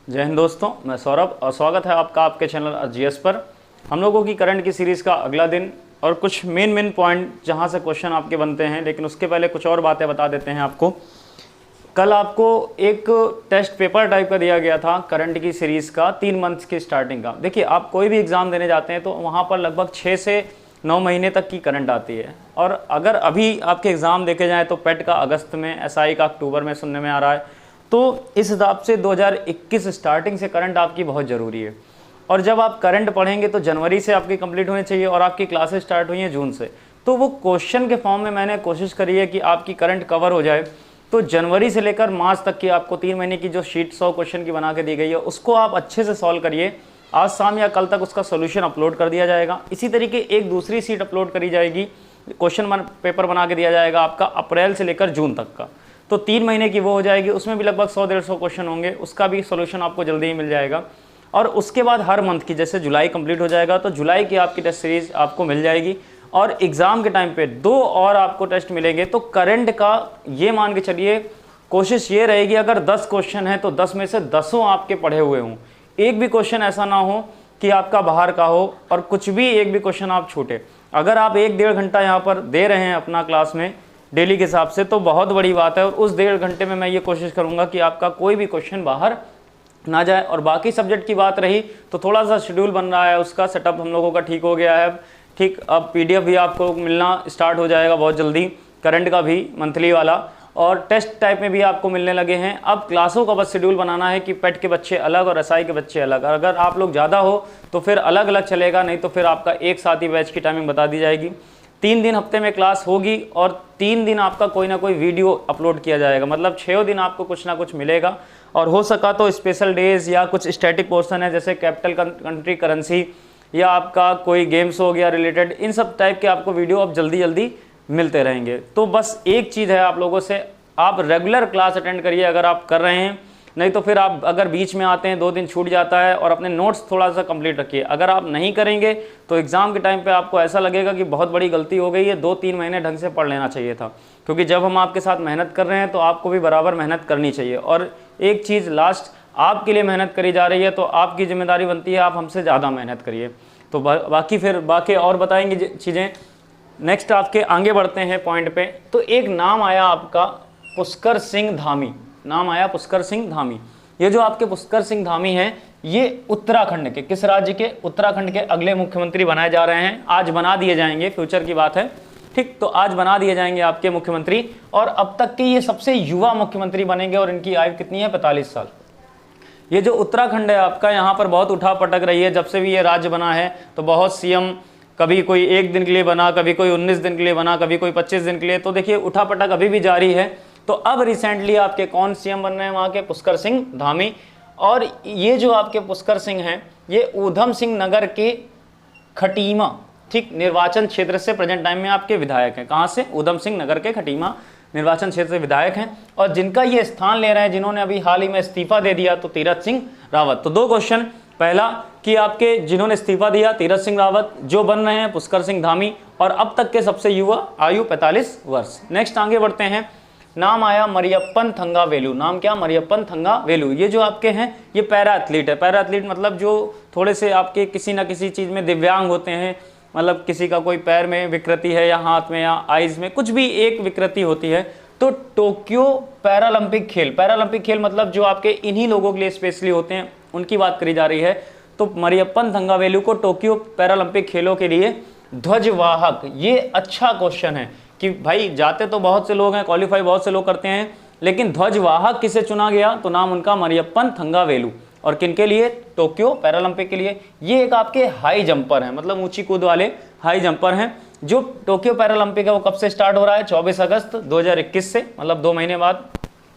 जय हिंद दोस्तों, मैं सौरभ और स्वागत है आपका आपके चैनल जीएस पर। हम लोगों की करंट की सीरीज़ का अगला दिन और कुछ मेन पॉइंट जहां से क्वेश्चन आपके बनते हैं, लेकिन उसके पहले कुछ और बातें बता देते हैं आपको। कल आपको एक टेस्ट पेपर टाइप का दिया गया था करंट की सीरीज़ का 3 मंथ्स की स्टार्टिंग का। देखिए, आप कोई भी एग्ज़ाम देने जाते हैं तो वहाँ पर लगभग 6 से 9 महीने तक की करंट आती है। और अगर अभी आपके एग्ज़ाम देखे जाएँ तो पेट का अगस्त में, एसआई का अक्टूबर में सुनने में आ रहा है। तो इस हिसाब से 2021 स्टार्टिंग से करंट आपकी बहुत ज़रूरी है। और जब आप करंट पढ़ेंगे तो जनवरी से आपकी कंप्लीट होनी चाहिए और आपकी क्लासेस स्टार्ट हुई हैं जून से। तो वो क्वेश्चन के फॉर्म में मैंने कोशिश करी है कि आपकी करंट कवर हो जाए। तो जनवरी से लेकर मार्च तक की आपको 3 महीने की जो शीट 100 क्वेश्चन की बना के दी गई है, उसको आप अच्छे से सॉल्व करिए। आज शाम या कल तक उसका सोल्यूशन अपलोड कर दिया जाएगा। इसी तरीके एक दूसरी शीट अपलोड करी जाएगी, क्वेश्चन पेपर बना के दिया जाएगा आपका अप्रैल से लेकर जून तक का। तो 3 महीने की वो हो जाएगी, उसमें भी लगभग 100-150 क्वेश्चन होंगे, उसका भी सोल्यूशन आपको जल्दी ही मिल जाएगा। और उसके बाद हर मंथ की, जैसे जुलाई कंप्लीट हो जाएगा तो जुलाई की आपकी टेस्ट सीरीज आपको मिल जाएगी। और एग्ज़ाम के टाइम पे 2 और आपको टेस्ट मिलेंगे। तो करंट का ये मान के चलिए, कोशिश ये रहेगी अगर 10 क्वेश्चन है तो 10 में से 10 आपके पढ़े हुए हों। एक भी क्वेश्चन ऐसा ना हो कि आपका बाहर का हो और कुछ भी एक भी क्वेश्चन आप छूटे। अगर आप 1-1.5 घंटा यहाँ पर दे रहे हैं अपना क्लास में डेली के हिसाब से तो बहुत बड़ी बात है। और उस 1.5 घंटे में मैं ये कोशिश करूँगा कि आपका कोई भी क्वेश्चन बाहर ना जाए। और बाकी सब्जेक्ट की बात रही तो थोड़ा सा शेड्यूल बन रहा है, उसका सेटअप हम लोगों का ठीक हो गया है। ठीक, अब पीडीएफ भी आपको मिलना स्टार्ट हो जाएगा बहुत जल्दी, करंट का भी मंथली वाला, और टेस्ट टाइप में भी आपको मिलने लगे हैं। अब क्लासों का बस शेड्यूल बनाना है कि पेट के बच्चे अलग और एसआई के बच्चे अलग। अगर आप लोग ज़्यादा हो तो फिर अलग अलग चलेगा, नहीं तो फिर आपका एक साथ ही बैच की टाइमिंग बता दी जाएगी। 3 दिन हफ्ते में क्लास होगी और 3 दिन आपका कोई ना कोई वीडियो अपलोड किया जाएगा। मतलब 6 दिन आपको कुछ ना कुछ मिलेगा। और हो सका तो स्पेशल डेज या कुछ स्टैटिक पोर्शन है, जैसे कैपिटल कंट्री करेंसी या आपका कोई गेम्स हो गया रिलेटेड, इन सब टाइप के आपको वीडियो अब जल्दी मिलते रहेंगे। तो बस एक चीज़ है आप लोगों से, आप रेगुलर क्लास अटेंड करिए अगर आप कर रहे हैं। नहीं तो फिर आप अगर बीच में आते हैं 2 दिन छूट जाता है, और अपने नोट्स थोड़ा सा कंप्लीट रखिए। अगर आप नहीं करेंगे तो एग्ज़ाम के टाइम पे आपको ऐसा लगेगा कि बहुत बड़ी गलती हो गई है, 2-3 महीने ढंग से पढ़ लेना चाहिए था। क्योंकि जब हम आपके साथ मेहनत कर रहे हैं तो आपको भी बराबर मेहनत करनी चाहिए। और एक चीज़ लास्ट, आपके लिए मेहनत करी जा रही है तो आपकी जिम्मेदारी बनती है आप हमसे ज़्यादा मेहनत करिए। तो बाकी और बताएंगे चीज़ें। नेक्स्ट आपके आगे बढ़ते हैं पॉइंट पे। तो एक नाम आया आपका पुष्कर सिंह धामी, नाम आया पुष्कर सिंह धामी। ये जो आपके पुष्कर सिंह धामी हैं, ये उत्तराखंड के, किस राज्य के? उत्तराखंड के अगले मुख्यमंत्री बनाए जा रहे हैं। आज बना दिए जाएंगे, फ्यूचर की बात है, ठीक। तो आज बना दिए जाएंगे आपके मुख्यमंत्री, और अब तक के ये सबसे युवा मुख्यमंत्री बनेंगे। और इनकी आयु कितनी है? 45 साल। ये जो उत्तराखंड है आपका, यहाँ पर बहुत उठा पटक रही है। जब से भी ये राज्य बना है तो बहुत सीएम, कभी कोई 1 दिन के लिए बना, कभी कोई 19 दिन के लिए बना, कभी कोई 25 दिन के लिए। तो देखिए उठा पटक अभी भी जारी है। तो अब रिसेंटली आपके कौन सीएम बन रहे हैं वहाँ के? पुष्कर सिंह धामी। और ये जो आपके पुष्कर सिंह हैं, ये ऊधम सिंह नगर के खटीमा, ठीक, निर्वाचन क्षेत्र से प्रेजेंट टाइम में आपके विधायक हैं। कहाँ से? ऊधम सिंह नगर के खटीमा निर्वाचन क्षेत्र से विधायक हैं। और जिनका ये स्थान ले रहे हैं, जिन्होंने अभी हाल ही में इस्तीफा दे दिया, तो तीरथ सिंह रावत। तो 2 क्वेश्चन, पहला कि आपके जिन्होंने इस्तीफा दिया तीरथ सिंह रावत, जो बन रहे हैं पुष्कर सिंह धामी, और अब तक के सबसे युवा, आयु 45 वर्ष। नेक्स्ट आगे बढ़ते हैं। नाम आया मरियप्पन थंगावेलु। नाम क्या? मरियप्पन थंगावेलु। ये जो आपके हैं, ये पैरा एथलीट है। पैरा एथलीट मतलब जो थोड़े से आपके किसी ना किसी चीज़ में दिव्यांग होते हैं। मतलब किसी का कोई पैर में विकृति है, या हाथ में, या आइज़ में, कुछ भी एक विकृति होती है। तो टोक्यो पैरालंपिक खेल मतलब जो आपके इन्हीं लोगों के लिए स्पेशली होते हैं, उनकी बात करी जा रही है। तो मरियप्पन थंगावेलु को टोक्यो पैरालंपिक खेलों के लिए ध्वजवाहक, ये अच्छा क्वेश्चन है कि भाई जाते तो बहुत से लोग हैं, क्वालिफाई बहुत से लोग करते हैं, लेकिन ध्वजवाहक किसे चुना गया? तो नाम उनका मरियप्पन थंगावेलु। और किनके लिए? टोक्यो पैरालंपिक के लिए। ये एक आपके हाई जंपर हैं, मतलब ऊंची कूद वाले हाई जंपर हैं। जो टोक्यो पैरालंपिक है वो कब से स्टार्ट हो रहा है? 24 अगस्त 2021 से, मतलब 2 महीने बाद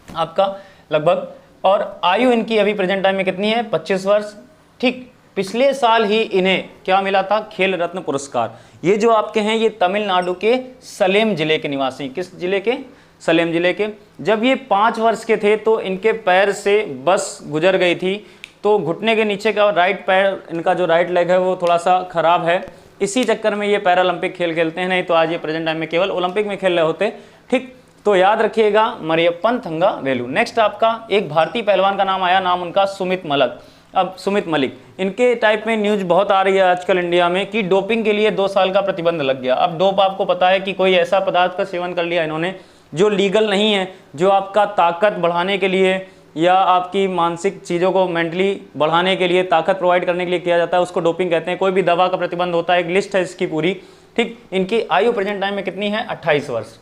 आपका लगभग। और आयु इनकी अभी प्रेजेंट टाइम में कितनी है? 25 वर्ष, ठीक। पिछले साल ही इन्हें क्या मिला था? खेल रत्न पुरस्कार। ये जो आपके हैं, ये तमिलनाडु के सलेम जिले के निवासी। किस जिले के? सलेम जिले के। जब ये 5 वर्ष के थे तो इनके पैर से बस गुजर गई थी, तो घुटने के नीचे का राइट पैर, इनका जो राइट लेग है वो थोड़ा सा खराब है। इसी चक्कर में ये पैरालंपिक खेल खेलते हैं, नहीं तो आज ये प्रेजेंट टाइम में केवल ओलंपिक में खेल रहे होते, ठीक। तो याद रखिएगा मरियप्पन थंगावेलु। नेक्स्ट आपका एक भारतीय पहलवान का नाम आया, नाम उनका सुमित मलिक। अब सुमित मलिक, इनके टाइप में न्यूज बहुत आ रही है आजकल इंडिया में कि डोपिंग के लिए 2 साल का प्रतिबंध लग गया। अब डोप आपको पता है कि कोई ऐसा पदार्थ का सेवन कर लिया इन्होंने जो लीगल नहीं है, जो आपका ताकत बढ़ाने के लिए या आपकी मानसिक चीज़ों को मेंटली बढ़ाने के लिए, ताकत प्रोवाइड करने के लिए किया जाता है, उसको डोपिंग कहते हैं। कोई भी दवा का प्रतिबंध होता है, एक लिस्ट है इसकी पूरी, ठीक। इनकी आयु प्रेजेंट टाइम में कितनी है? 28 वर्ष।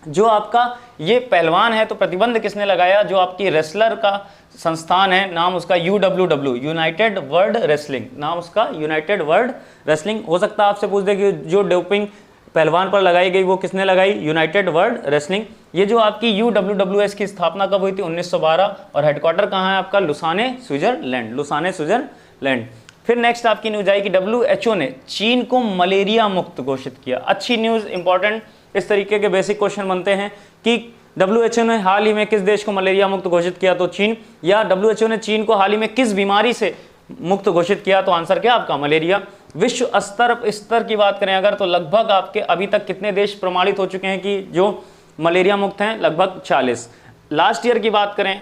जो आपका ये पहलवान है, तो प्रतिबंध किसने लगाया? जो आपकी रेसलर का संस्थान है, नाम उसका UWW, यूनाइटेड वर्ल्ड रेसलिंग, नाम उसका यूनाइटेड वर्ल्ड रेसलिंग। हो सकता है आपसे पूछ दे कि जो डोपिंग पहलवान पर लगाई गई वो किसने लगाई? United world wrestling. ये जो आपकी UWWS की स्थापना कब हुई थी? 1912। और हेडक्वार्टर कहाँ है आपका? Lausanne, Switzerland, Lausanne, Switzerland. फिर नेक्स्ट आपकी न्यूज आई कि WHO ने चीन को मलेरिया मुक्त घोषित किया। अच्छी न्यूज, इंपॉर्टेंट, इस तरीके के बेसिक क्वेश्चन बनते हैं कि WHO ने हाल ही में किस देश को मलेरिया मुक्त घोषित किया? तो चीन। या WHO ने चीन को हाल ही में किस बीमारी से मुक्त घोषित किया? तो आंसर क्या आपका? मलेरिया। विश्व स्तर की बात करें अगर, तो लगभग आपके अभी तक कितने देश प्रमाणित हो चुके हैं कि जो मलेरिया मुक्त हैं? लगभग 40। लास्ट ईयर की बात करें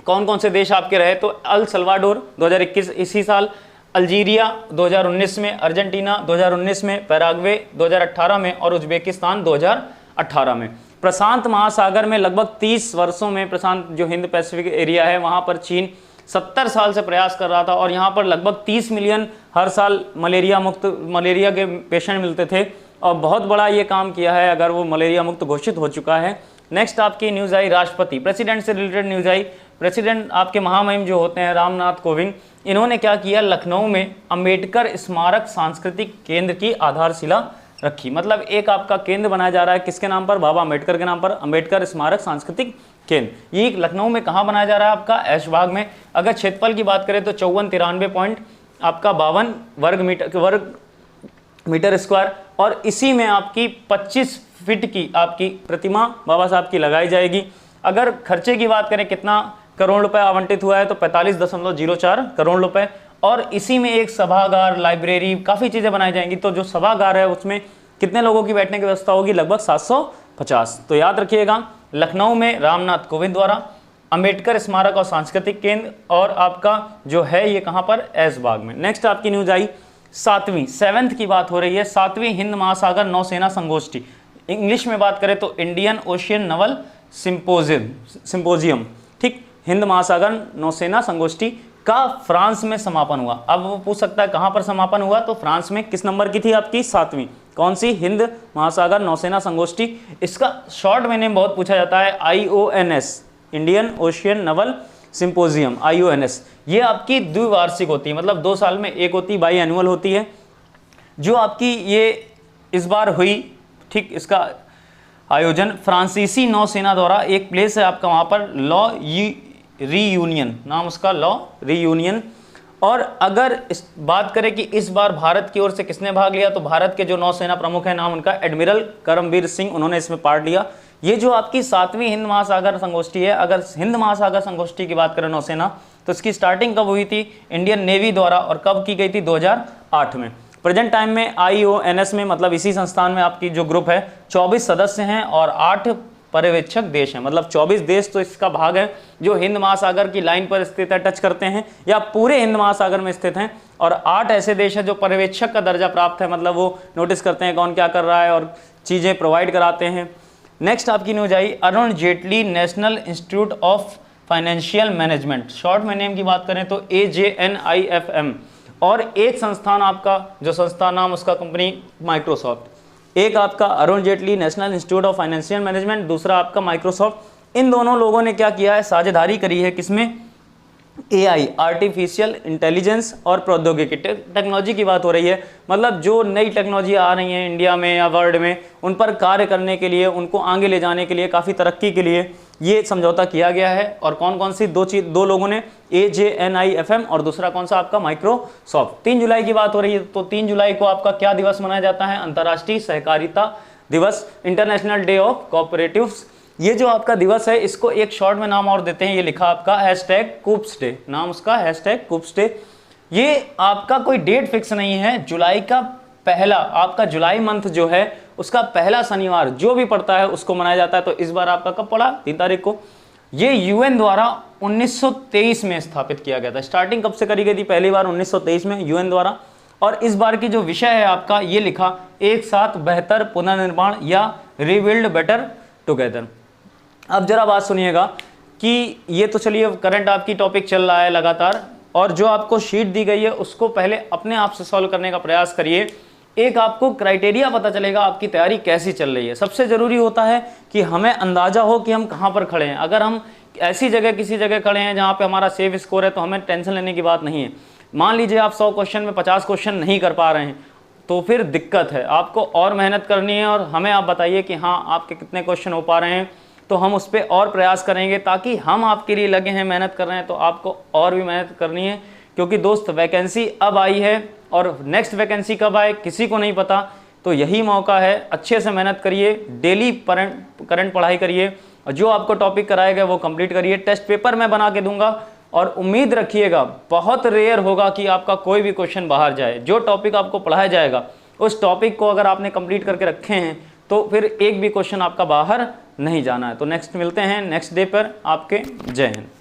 कौन कौन से देश आपके रहे, तो अल सल्वाडोर 2021 इसी साल, अल्जीरिया 2019 में, अर्जेंटीना 2019 में, पैराग्वे 2018 में और उज्बेकिस्तान 2018 में। प्रशांत महासागर में लगभग 30 वर्षों में, प्रशांत जो हिंद पैसिफिक एरिया है वहाँ पर चीन 70 साल से प्रयास कर रहा था और यहाँ पर लगभग 30 मिलियन हर साल मलेरिया के पेशेंट मिलते थे और बहुत बड़ा ये काम किया है अगर वो मलेरिया मुक्त घोषित हो चुका है। नेक्स्ट आपकी न्यूज़ आई राष्ट्रपति, प्रेसिडेंट से रिलेटेड न्यूज़ आई। प्रेसिडेंट आपके महामहिम जो होते हैं रामनाथ कोविंद, इन्होंने क्या किया? लखनऊ में अंबेडकर स्मारक सांस्कृतिक केंद्र की आधारशिला रखी। मतलब एक आपका केंद्र बनाया जा रहा है किसके नाम पर? बाबा अम्बेडकर के नाम पर, अंबेडकर स्मारक सांस्कृतिक केंद्र। ये लखनऊ में कहाँ बनाया जा रहा है? आपका ऐशबाग में। अगर क्षेत्रफल की बात करें तो 54-93 पॉइंट आपका 52 वर्ग मीटर स्क्वायर, और इसी में आपकी 25 फीट की आपकी प्रतिमा बाबा साहब की लगाई जाएगी। अगर खर्चे की बात करें कितना करोड़ रुपए आवंटित हुआ है, तो 45.04 करोड़ रुपए, और इसी में एक सभागार, लाइब्रेरी, काफ़ी चीज़ें बनाई जाएंगी। तो जो सभागार है उसमें कितने लोगों की बैठने की व्यवस्था होगी? लगभग 750। तो याद रखिएगा, लखनऊ में रामनाथ कोविंद द्वारा, अंबेडकर स्मारक और सांस्कृतिक केंद्र, और आपका जो है ये कहाँ पर? ऐशबाग में। नेक्स्ट आपकी न्यूज आई 7वीं की बात हो रही है, 7वीं हिंद महासागर नौसेना संगोष्ठी। इंग्लिश में बात करें तो इंडियन ओशियन नवल सिंपोजियम, ठीक। हिंद महासागर नौसेना संगोष्ठी का फ्रांस में समापन हुआ। अब वो पूछ सकता है कहाँ पर समापन हुआ, तो फ्रांस में। किस नंबर की थी आपकी? 7वीं। कौन सी? हिंद महासागर नौसेना संगोष्ठी। इसका शॉर्ट में नेम बहुत पूछा जाता है, IONS, Indian ocean Naval symposium, IONS। ये आपकी द्विवार्षिक होती है, मतलब 2 साल में एक होती, बाई एनुअल होती है, जो आपकी ये इस बार हुई, ठीक। इसका आयोजन फ्रांसीसी नौसेना द्वारा, एक प्लेस है आपका वहाँ पर, लॉ रीयूनियन, नाम उसका लॉ रीयूनियन। और अगर इस बात करें कि इस बार भारत की ओर से किसने भाग लिया, तो भारत के जो नौसेना प्रमुख हैं, नाम उनका एडमिरल करमबीर सिंह, उन्होंने इसमें पार्ट लिया। ये जो आपकी 7वीं हिंद महासागर संगोष्ठी है, अगर हिंद महासागर संगोष्ठी की बात करें नौसेना, तो इसकी स्टार्टिंग कब हुई थी? इंडियन नेवी द्वारा, और कब की गई थी? 2008 में। प्रेजेंट टाइम में IONS में, मतलब इसी संस्थान में आपकी जो ग्रुप है, 24 सदस्य हैं और 8 पर्यवेक्षक देश हैं। मतलब 24 देश तो इसका भाग है जो हिंद महासागर की लाइन पर स्थित है, टच करते हैं या पूरे हिंद महासागर में स्थित हैं, और 8 ऐसे देश हैं जो पर्यवेक्षक का दर्जा प्राप्त है, मतलब वो नोटिस करते हैं कौन क्या कर रहा है और चीज़ें प्रोवाइड कराते हैं। नेक्स्ट आपकी news I Arun Jaitley national institute of financial management, short में नेम की बात करें तो AJNIFM, और एक संस्थान आपका, जो संस्थान नाम उसका कंपनी माइक्रोसॉफ्ट। एक आपका Arun Jaitley national institute of financial management, दूसरा आपका माइक्रोसॉफ्ट। इन दोनों लोगों ने क्या किया है? साझेदारी करी है किसमें? AI, आर्टिफिशियल इंटेलिजेंस और प्रौद्योगिकी, टेक्नोलॉजी की बात हो रही है। मतलब जो नई टेक्नोलॉजी आ रही है इंडिया में या वर्ल्ड में, उन पर कार्य करने के लिए, उनको आगे ले जाने के लिए, काफ़ी तरक्की के लिए ये समझौता किया गया है। और कौन कौन सी दो लोगों ने? AJNIFM और दूसरा कौन सा आपका? माइक्रोसॉफ्ट। 3 जुलाई की बात हो रही है, तो 3 जुलाई को आपका क्या दिवस मनाया जाता है? अंतर्राष्ट्रीय सहकारिता दिवस, इंटरनेशनल डे ऑफ कोऑपरेटिव्स। ये जो आपका दिवस है, इसको एक शॉर्ट में नाम और देते हैं, ये लिखा आपका #कूप्स डे, नाम उसका #कूप्स डे। ये आपका कोई डेट फिक्स नहीं है, जुलाई का पहला आपका जुलाई मंथ जो है उसका पहला शनिवार जो भी पड़ता है उसको मनाया जाता है। तो इस बार आपका कब पड़ा, 3 तारीख को। ये यूएन द्वारा 1923 में स्थापित किया गया था। स्टार्टिंग कब से करी गई थी, पहली बार 1923 में यूएन द्वारा। और इस बार की जो विषय है आपका, ये लिखा एक साथ बेहतर पुनर्निर्माण या रिबिल्ड बेटर टुगेदर। अब जरा बात सुनिएगा कि ये तो चलिए करंट आपकी टॉपिक चल रहा है लगातार, और जो आपको शीट दी गई है उसको पहले अपने आप से सॉल्व करने का प्रयास करिए। एक आपको क्राइटेरिया पता चलेगा आपकी तैयारी कैसी चल रही है। सबसे ज़रूरी होता है कि हमें अंदाज़ा हो कि हम कहाँ पर खड़े हैं। अगर हम ऐसी जगह किसी जगह खड़े हैं जहाँ पे हमारा सेफ स्कोर है तो हमें टेंशन लेने की बात नहीं है। मान लीजिए आप 100 क्वेश्चन में 50 क्वेश्चन नहीं कर पा रहे हैं तो फिर दिक्कत है, आपको और मेहनत करनी है। और हमें आप बताइए कि हाँ आपके कितने क्वेश्चन हो पा रहे हैं, तो हम उस पर और प्रयास करेंगे, ताकि हम आपके लिए लगे हैं, मेहनत कर रहे हैं, तो आपको और भी मेहनत करनी है। क्योंकि दोस्त वैकेंसी अब आई है और नेक्स्ट वैकेंसी कब आए किसी को नहीं पता, तो यही मौका है। अच्छे से मेहनत करिए, डेली करंट पढ़ाई करिए, और जो आपको टॉपिक कराया गया वो कंप्लीट करिए। टेस्ट पेपर मैं बना के दूंगा, और उम्मीद रखिएगा बहुत रेयर होगा कि आपका कोई भी क्वेश्चन बाहर जाए। जो टॉपिक आपको पढ़ाया जाएगा उस टॉपिक को अगर आपने कंप्लीट करके रखे हैं तो फिर एक भी क्वेश्चन आपका बाहर नहीं जाना है। तो नेक्स्ट मिलते हैं नेक्स्ट डे पर आपके। जय हिंद।